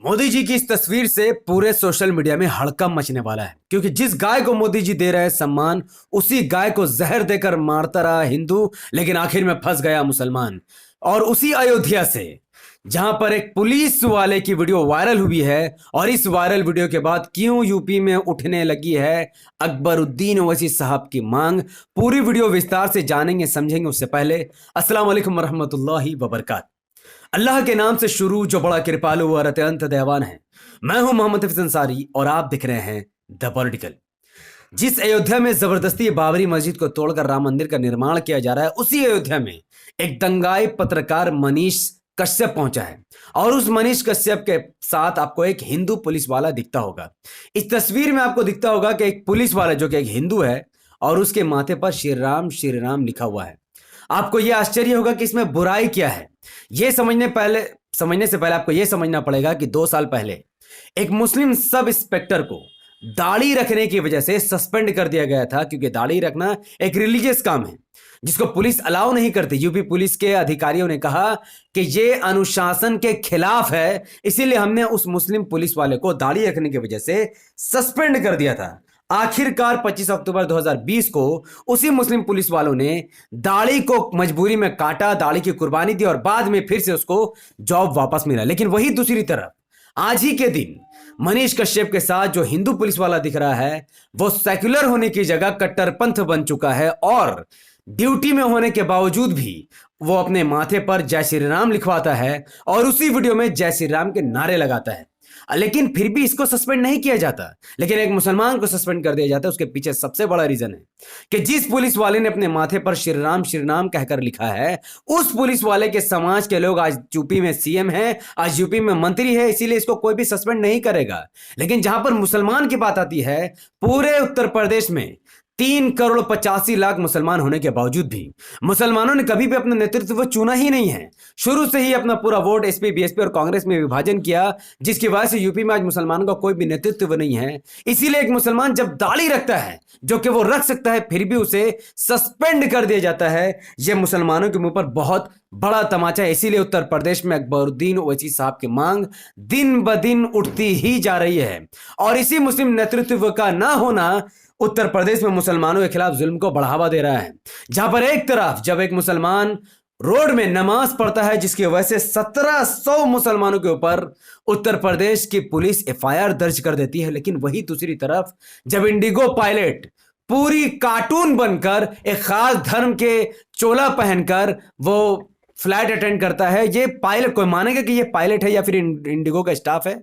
मोदी जी की इस तस्वीर से पूरे सोशल मीडिया में हड़कंप मचने वाला है, क्योंकि जिस गाय को मोदी जी दे रहे हैं सम्मान, उसी गाय को जहर देकर मारता रहा हिंदू, लेकिन आखिर में फंस गया मुसलमान। और उसी अयोध्या से, जहां पर एक पुलिस वाले की वीडियो वायरल हुई है, और इस वायरल वीडियो के बाद क्यों यूपी में उठने लगी है अकबरुद्दीन ओवैसी साहब की मांग, पूरी वीडियो विस्तार से जानेंगे समझेंगे। उससे पहले अस्सलाम वालेकुम रहमतुल्लाहि व बरकात। अल्लाह के नाम से शुरू जो बड़ा कृपालु और अत्यंत दयावान है। मैं हूं मोहम्मद हफीज अंसारी और आप दिख रहे हैं द पॉलिटिकल। जिस अयोध्या में जबरदस्ती बाबरी मस्जिद को तोड़कर राम मंदिर का निर्माण किया जा रहा है, उसी अयोध्या में एक दंगाई पत्रकार मनीष कश्यप पहुंचा है, और उस मनीष कश्यप के साथ आपको एक हिंदू पुलिस वाला दिखता होगा। इस तस्वीर में आपको दिखता होगा कि एक पुलिस वाला जो कि एक हिंदू है, और उसके माथे पर श्री राम लिखा हुआ है। आपको यह आश्चर्य होगा कि इसमें बुराई क्या है। यह समझने से पहले आपको यह समझना पड़ेगा कि 2 साल पहले एक मुस्लिम सब इंस्पेक्टर को दाढ़ी रखने की वजह से सस्पेंड कर दिया गया था, क्योंकि दाढ़ी रखना एक रिलीजियस काम है जिसको पुलिस अलाउ नहीं करती। यूपी पुलिस के अधिकारियों ने कहा कि यह अनुशासन के खिलाफ है, इसीलिए हमने उस मुस्लिम पुलिस वाले को दाढ़ी रखने की वजह से सस्पेंड कर दिया था। आखिरकार 25 अक्टूबर 2020 को उसी मुस्लिम पुलिस वालों ने दाढ़ी को मजबूरी में काटा, दाढ़ी की कुर्बानी दी, और बाद में फिर से उसको जॉब वापस मिला। लेकिन वही दूसरी तरफ आज ही के दिन मनीष कश्यप के साथ जो हिंदू पुलिस वाला दिख रहा है, वो सेक्युलर होने की जगह कट्टरपंथ बन चुका है, और ड्यूटी में होने के बावजूद भी वो अपने माथे पर जय श्री राम लिखवाता है और उसी वीडियो में जय श्री राम के नारे लगाता है। लेकिन फिर भी इसको सस्पेंड नहीं किया जाता, लेकिन एक मुसलमान को सस्पेंड कर दिया जाता है। उसके पीछे सबसे बड़ा रीजन है कि जिस पुलिस वाले ने अपने माथे पर श्री राम कहकर लिखा है, उस पुलिस वाले के समाज के लोग आज यूपी में सीएम है, आज यूपी में मंत्री है, इसीलिए इसको कोई भी सस्पेंड नहीं करेगा। लेकिन जहां पर मुसलमान की बात आती है, पूरे उत्तर प्रदेश में 3,85,00,000 मुसलमान होने के बावजूद भी मुसलमानों ने कभी भी अपना नेतृत्व चुना ही नहीं है। शुरू से ही अपना पूरा वोट एसपी, बीएसपी और कांग्रेस में विभाजन किया, जिसकी वजह से यूपी में आज मुसलमानों का कोई भी नेतृत्व नहीं है। इसीलिए एक मुसलमान जब दाढ़ी रखता है, जो कि वो रख सकता है, फिर भी उसे सस्पेंड कर दिया जाता है। यह मुसलमानों के मुंह पर बहुत बड़ा तमाचा है। इसीलिए उत्तर प्रदेश में अकबरुद्दीन ओवैसी साहब की मांग दिन ब दिन उठती ही जा रही है, और इसी मुस्लिम नेतृत्व का ना होना उत्तर प्रदेश में मुसलमानों के खिलाफ जुल्म को बढ़ावा दे रहा है। जहां पर एक तरफ जब एक मुसलमान रोड में नमाज पढ़ता है, जिसकी वजह से 1700 मुसलमानों के ऊपर उत्तर प्रदेश की पुलिस एफआईआर दर्ज कर देती है, लेकिन वही दूसरी तरफ जब इंडिगो पायलट पूरी कार्टून बनकर एक खास धर्म के चोला पहनकर वो फ्लाइट अटेंड करता है, ये पायलट, कोई मानेगा कि ये पायलट है या फिर इंडिगो का स्टाफ है?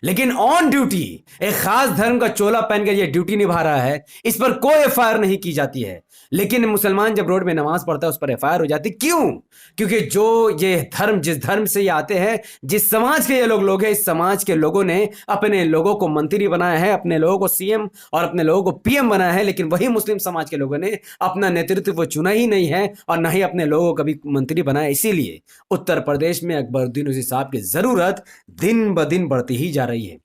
लेकिन ऑन ड्यूटी एक खास धर्म का चोला पहनकर यह ड्यूटी निभा रहा है, इस पर कोई एफआईआर नहीं की जाती है। लेकिन मुसलमान जब रोड में नमाज पढ़ता है, उस पर एफआईआर हो जाती। क्यों? क्योंकि जो ये धर्म, जिस धर्म से ये आते हैं, जिस समाज के ये लोग हैं, इस समाज के लोगों ने अपने लोगों को मंत्री बनाया है, अपने लोगों को सीएम और अपने लोगों को पीएम बनाया है। लेकिन वही मुस्लिम समाज के लोगों ने अपना नेतृत्व चुना ही नहीं है, और न ही अपने लोगों को कभी मंत्री बनाया। इसीलिए उत्तर प्रदेश में अकबरुद्दीन ओवैसी साहब की जरूरत दिन ब दिन बढ़ती ही जा रही है।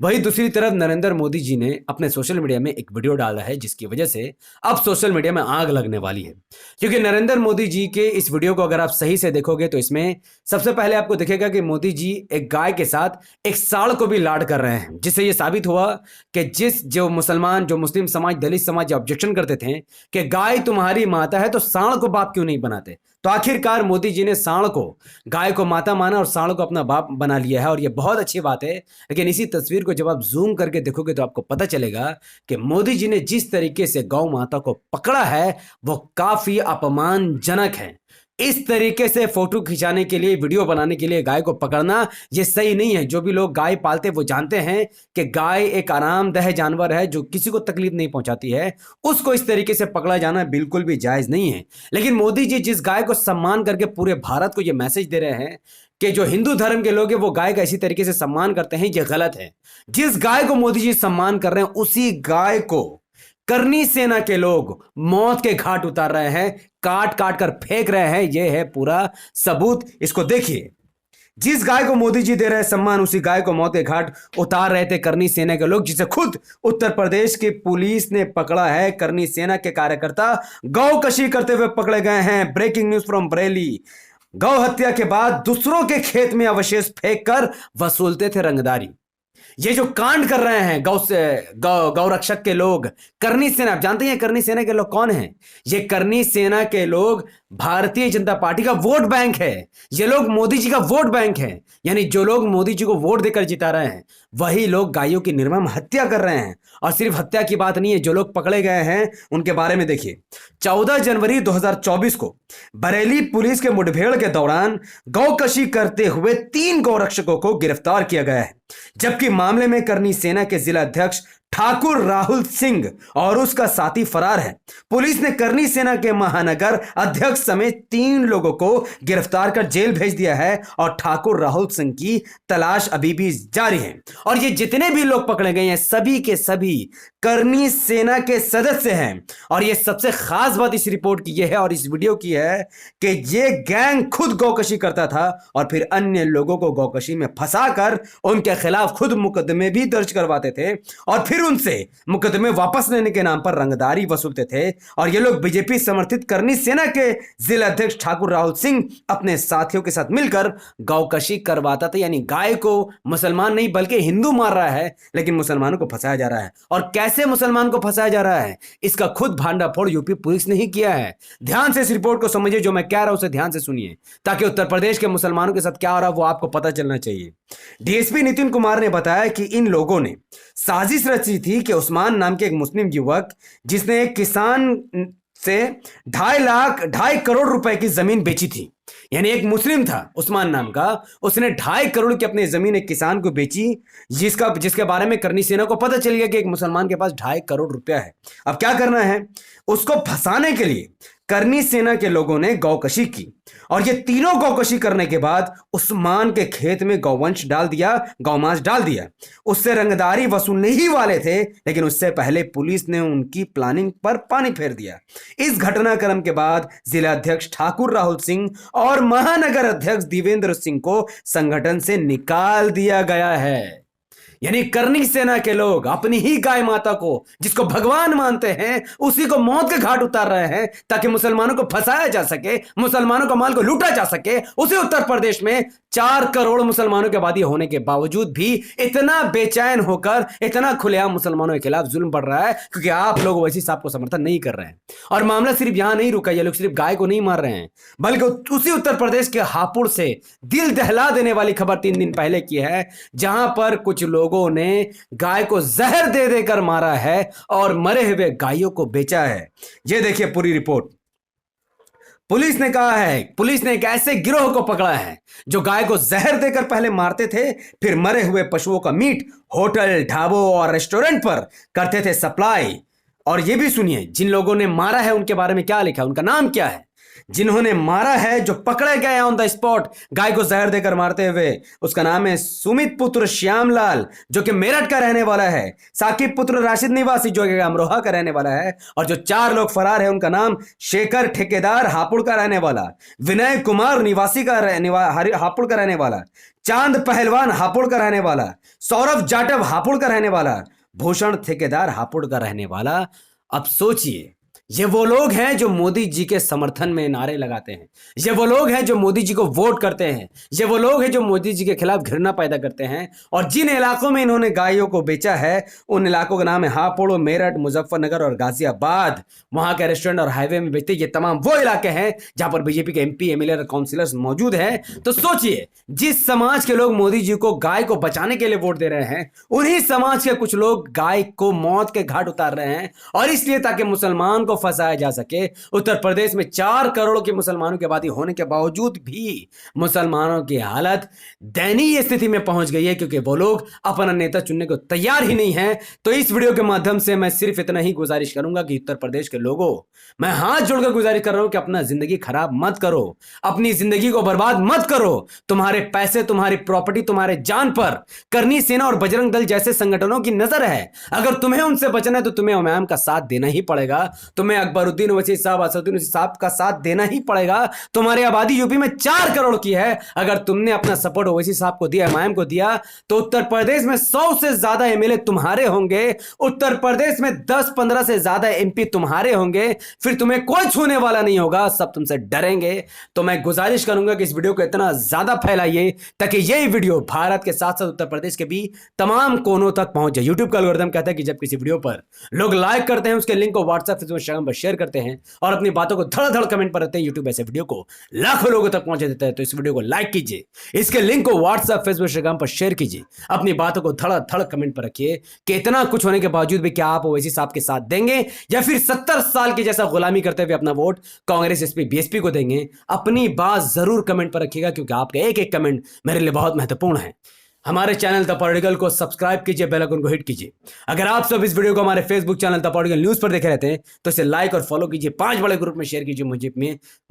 वही दूसरी तरफ नरेंद्र मोदी जी ने अपने सोशल मीडिया में एक वीडियो डाला है, जिसकी वजह से अब सोशल मीडिया में आग लगने वाली है। क्योंकि नरेंद्र मोदी जी के इस वीडियो को अगर आप सही से देखोगे तो इसमें सबसे पहले आपको दिखेगा कि मोदी जी एक गाय के साथ एक सांड को भी लाड कर रहे हैं, जिससे यह साबित हुआ कि जो मुस्लिम समाज, दलित समाज ऑब्जेक्शन करते थे कि गाय तुम्हारी माता है तो सांड को बाप क्यों नहीं बनाते, तो आखिरकार मोदी जी ने सांड को, गाय को माता माना और सांड को अपना बाप बना लिया है, और यह बहुत अच्छी बात है। लेकिन इसी तस्वीर को जब आप जूम करके देखोगे तो आपको पता चलेगा कि मोदी जी ने जिस तरीके से गौ माता को पकड़ा है, वो काफी अपमानजनक है। इस तरीके से फोटो खिंचाने के लिए, वीडियो बनाने के लिए गाय को पकड़ना यह सही नहीं है। जो भी लोग गाय पालते हैं वो जानते हैं कि गाय एक आरामदेह जानवर है जो किसी को तकलीफ नहीं पहुंचाती है, उसको इस तरीके से पकड़ा जाना बिल्कुल भी जायज नहीं है। लेकिन मोदी जी जिस गाय को सम्मान करके पूरे भारत को यह मैसेज दे रहे हैं कि जो हिंदू धर्म के लोग हैं वो गाय का इसी तरीके से सम्मान करते हैं, यह गलत है। जिस गाय को मोदी जी सम्मान कर रहे हैं, उसी गाय को करनी सेना के लोग मौत के घाट उतार रहे हैं, काट काट कर फेंक रहे हैं। यह है पूरा सबूत, इसको देखिए। जिस गाय को मोदी जी दे रहे हैं सम्मान, उसी गाय को मौत के घाट उतार रहे थे करनी सेना के लोग, जिसे खुद उत्तर प्रदेश की पुलिस ने पकड़ा है। करनी सेना के कार्यकर्ता गौ कशी करते हुए पकड़े गए हैं। Breaking news from Bareilly. गौ हत्या के बाद दूसरों के खेत में अवशेष फेंक कर वसूलते थे रंगदारी। ये जो कांड कर रहे हैं गौ रक्षक के लोग, करनी सेना, आप जानते हैं करनी सेना के लोग कौन हैं? ये करनी सेना के लोग भारतीय जनता पार्टी का वोट बैंक है। ये लोग मोदी जी का वोट बैंक है। यानी जो लोग मोदी जी को वोट देकर जिता रहे हैं वही लोग गायों की निर्मम हत्या कर रहे हैं। और सिर्फ हत्या की बात नहीं है, जो लोग पकड़े गए हैं उनके बारे में देखिए। 14 जनवरी 2024 को बरेली पुलिस के मुठभेड़ के दौरान गौकशी करते हुए 3 गौरक्षकों को गिरफ्तार किया गया है, जबकि मामले में करनी सेना के जिला अध्यक्ष ठाकुर राहुल सिंह और उसका साथी फरार है। पुलिस ने करनी सेना के महानगर अध्यक्ष समेत 3 लोगों को गिरफ्तार कर जेल भेज दिया है और ठाकुर राहुल सिंह की तलाश अभी भी जारी है। और ये जितने भी लोग पकड़े गए हैं सभी के सभी करनी सेना के सदस्य हैं। और ये सबसे खास बात इस रिपोर्ट की यह है और इस वीडियो की है कि ये गैंग खुद गौकशी करता था और फिर अन्य लोगों को गौकशी में फंसाकर उनके खिलाफ खुद मुकदमे भी दर्ज करवाते थे और फिर उनसे मुकदमे वापस लेने के नाम पर रंगदारी वसूलते थे। और ये लोग बीजेपी समर्थित करनी सेना के जिला अध्यक्ष ठाकुर राहुल सिंह अपने साथियों के साथ मिलकर गौकशी करवाता था। यानी गाय को मुसलमान नहीं बल्कि हिंदू मार रहा है, लेकिन मुसलमानों को फंसाया जा रहा है। और कैसे मुसलमान को फंसाया जा रहा है इसका खुद भांडाफोड़ यूपी पुलिस ने ही किया है। ध्यान से इस रिपोर्ट को समझिए, जो मैं कह रहा हूं उसे ध्यान से सुनिए, ताकि उत्तर प्रदेश के मुसलमानों के साथ क्या हो रहा है वो आपको पता चलना चाहिए। डीएसपी नितिन कुमार ने बताया कि इन लोगों ने साजिश रची थी कि उस्मान नाम के एक मुस्लिम युवक, जिसने एक किसान से 2.5 करोड़ रुपए की जमीन बेची थी, यानी एक मुस्लिम था उस्मान नाम का, उसने 2.5 करोड़ की अपनी जमीन एक किसान को बेची, जिसके बारे में करनी सेना को पता चल गया कि एक मुसलमान के पास 2.5 करोड़ रुपया है। अब क्या करना है, उसको फंसाने के लिए करनी सेना के लोगों ने गौकशी की और ये तीनों गौकशी करने के बाद उस्मान के खेत में गौवंश डाल दिया, गौमांस डाल दिया। उससे रंगदारी वसूलने ही वाले थे, लेकिन उससे पहले पुलिस ने उनकी प्लानिंग पर पानी फेर दिया। इस घटनाक्रम के बाद जिला अध्यक्ष ठाकुर राहुल सिंह और महानगर अध्यक्ष दिवेंद्र सिंह को संगठन से निकाल दिया गया है। यानी करनी सेना के लोग अपनी ही गाय माता को, जिसको भगवान मानते हैं, उसी को मौत के घाट उतार रहे हैं ताकि मुसलमानों को फंसाया जा सके, मुसलमानों का माल को लूटा जा सके। उसी उत्तर प्रदेश में 4 करोड़ मुसलमानों की आबादी होने के बावजूद भी इतना बेचैन होकर इतना खुलेआम मुसलमानों के खिलाफ जुल्म बढ़ रहा है, क्योंकि आप लोग वैसी साहब को समर्थन नहीं कर रहे हैं। और मामला सिर्फ यहां नहीं रुका, ये लोग सिर्फ गाय को नहीं मार रहे हैं, बल्कि उसी उत्तर प्रदेश के हापुड़ से दिल दहला देने वाली खबर 3 दिन पहले की है, जहां पर कुछ लोगों ने गाय को जहर दे देकर मारा है और मरे हुए गायों को बेचा है। यह देखिए पूरी रिपोर्ट। पुलिस ने कहा है, पुलिस ने एक ऐसे गिरोह को पकड़ा है जो गाय को जहर देकर पहले मारते थे, फिर मरे हुए पशुओं का मीट होटल, ढाबों और रेस्टोरेंट पर करते थे सप्लाई। और यह भी सुनिए, जिन लोगों ने मारा है उनके बारे में क्या लिखा है, उनका नाम क्या है। जिन्होंने मारा है, जो पकड़े गए ऑन द स्पॉट गाय को जहर देकर मारते हुए, उसका नाम है सुमित पुत्र श्यामलाल, जो कि मेरठ का रहने वाला है, साकिब पुत्र राशिद निवासी, जो कि अमरोहा का रहने वाला है, और जो 4 लोग फरार है उनका नाम शेखर ठेकेदार हापुड़ का रहने वाला, विनय कुमार निवासी का हापुड़ का रहने वाला, चांद पहलवान हापुड़ का रहने वाला, सौरभ जाटव हापुड़ का रहने वाला, भूषण ठेकेदार हापुड़ का रहने वाला। अब सोचिए, ये वो लोग हैं जो मोदी जी के समर्थन में नारे लगाते हैं, ये वो लोग हैं जो मोदी जी को वोट करते हैं, ये वो लोग हैं जो मोदी जी के खिलाफ घृणा पैदा करते हैं। और जिन इलाकों में इन्होंने गायों को बेचा है उन इलाकों का नाम है हापुड़, मेरठ, मुजफ्फरनगर और गाजियाबाद। वहां के रेस्टोरेंट और हाईवे में बेचते ये तमाम वो इलाके हैं जहां पर बीजेपी के एमपी, एमएलए और काउंसिलर्स मौजूद हैं। तो सोचिए, जिस समाज के लोग मोदी जी को गाय को बचाने के लिए वोट दे रहे हैं, उन्हीं समाज के कुछ लोग गाय को मौत के घाट उतार रहे हैं। और इसलिए ताकि मुसलमान को फंसाया जा सके, उत्तर प्रदेश में 4 करोड़ के मुसलमानों की आबादी होने के बावजूद भी मुसलमानों की हालत दयनीय स्थिति में पहुंच गई है, क्योंकि वो लोग अपना नेता चुनने को तैयार ही नहीं है। तो इस वीडियो के माध्यम से मैं सिर्फ इतना ही गुजारिश करूंगा कि उत्तर प्रदेश के लोगों, मैं हाथ जोड़कर गुजारिश कर रहा हूं कि अपना जिंदगी खराब मत करो, अपनी जिंदगी को बर्बाद मत करो। तुम्हारे पैसे, तुम्हारी प्रॉपर्टी, तुम्हारे जान पर करनी सेना और बजरंग दल जैसे संगठनों की नजर है। अगर तुम्हें उनसे बचना है तो तुम्हें उमैम का साथ देना ही पड़ेगा। तुम्हें तुम्हें अकबरुद्दीन ओवैसी साहब, असदुद्दीन ओवैसी साहब का साथ देना ही पड़ेगा। तुम्हारी आबादी यूपी में 4 करोड़ की है। अगर तुमने अपना सपोर्ट ओवैसी साहब को दिया, एमआईएम को दिया, तो उत्तर प्रदेश में 100 से ज्यादा एमएलए तुम्हारे होंगे, उत्तर प्रदेश में 10-15 से ज्यादा एमपी तुम्हारे होंगे, फिर तुम्हें कोई छूने वाला नहीं होगा, सब तुमसे डरेंगे। तो मैं गुजारिश करूंगा कि इस वीडियो को इतना ज्यादा फैलाइए ताकि यही वीडियो भारत के साथ साथ उत्तर प्रदेश के भी तमाम कोनों तक पहुंच जाए। यूट्यूब का एल्गोरिथम कहता है कि जब किसी वीडियो पर लोग लाइक करते हैं, उसके लिंक को व्हाट्सएप, फेसबुक, इंस्टाग्राम पर शेयर करते हैं और अपनी बातों को धड़-धड़ कमेंट पर रहते हैं, यूट्यूब ऐसे वीडियो को लाखों लोगों तक पहुंचा देता है। तो इस वीडियो को लाइक कीजिए, इसके लिंक को व्हाट्सएप, फेसबुक, इंस्टाग्राम पर शेयर कीजिए, अपनी बातों को धड़-धड़ कमेंट पर रखिए कि इतना कुछ होने के बावजूद भी क्या आप ओवैसी साहब के साथ देंगे या फिर 70 साल की जैसा गुलामी करते हुए अपना वोट कांग्रेस, एसपी, बीएसपी को देंगे। अपनी बात जरूर कमेंट पर रखिएगा क्योंकि आपके एक एक कमेंट मेरे लिए बहुत महत्वपूर्ण है। हमारे चैनल द पॉलिटिकल को सब्सक्राइब कीजिए, बेल आइकन को हिट कीजिए। अगर आप सब इस वीडियो को हमारे Facebook channel the political news पर देखे रहते हैं तो इसे लाइक और फॉलो कीजिए, 5 बड़े ग्रुप में शेयर कीजिए,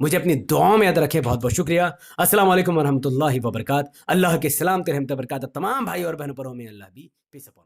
मुझे अपनी दुआओं में याद रखें। बहुत बहुत शुक्रिया। अस्सलाम वालेकुम वरहमतुल्लाहि वबरकात। अल्लाह के सलाम, रहमत बरकत तमाम भाई और बहनों पर हो। में अल्लाह भी पीस अपॉन